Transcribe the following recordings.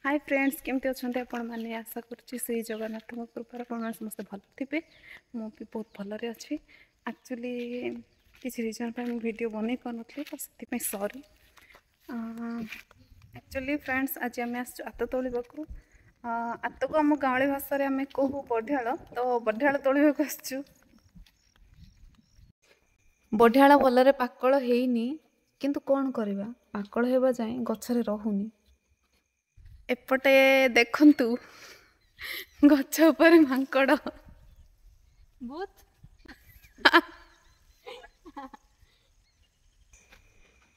Hi friends केमती अच्छा आपण मैंने आशा करुँच से जगन्नाथ कृपार आप समस्त भल थे मुझे बहुत भलरे अच्छी एक्चुअली किसी रिजन पर वीडियो बन पानी तो से सॉरी एक्चुअली फ्रेंड्स आज आम आत तोलवाक आत को आम गाँवी भाषा आम कहूँ बढ़ियाल तो बढ़ियाल तोलवाक आसचु बढ़ियाल भलरे पाकल हैनी किंतु कौन करवा पाकल होगा जाए गछरे रहुनी एपटे देखंतु गछ ऊपर मांकड़ बहुत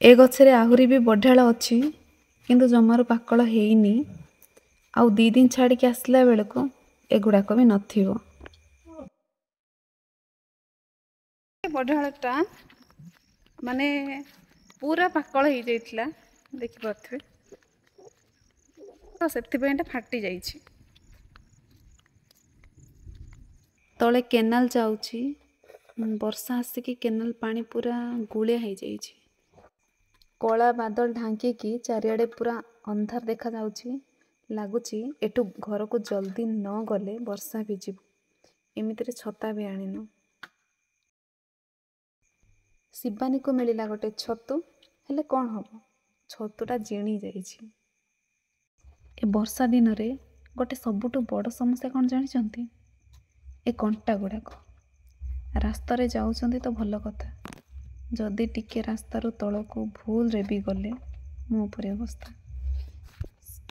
ए गछरे आहुरी भी बढ़ियाल अच्छी किंतु जमार पाकल हैनी आउ 2 दिन छाड़ी के आसला बेले को एगुड़ाक भी नथिबो बढ़ियालटा माने पूरा पाकल हो जाइथिला देखि पारथि तो से फाटी जाइछि तले केनाल जाउछि वर्षा आसिकी केनाल पानी पूरा गुलिया हो जाइछि कला बादल ढांकी की चारियाडे पूरा अंधार देखा जाउछि लागुछि एटू घर को जल्दी न गले वर्षा भी जीव एमितिरे छता भी आनिनु शिवानी को मिलिला गोटे छतु हेले कौन हम छतुटा जिणी जाइछि ए वर्षा दिन रे गोटे सबुठु बड़ समस्या कौन जानिछंती ए कंटा गुड़ाक रास्ता रे जाउछंती तो भल कथा जदि टिके रास्तारू तलक भूल रे भी गले मो परी अवस्था।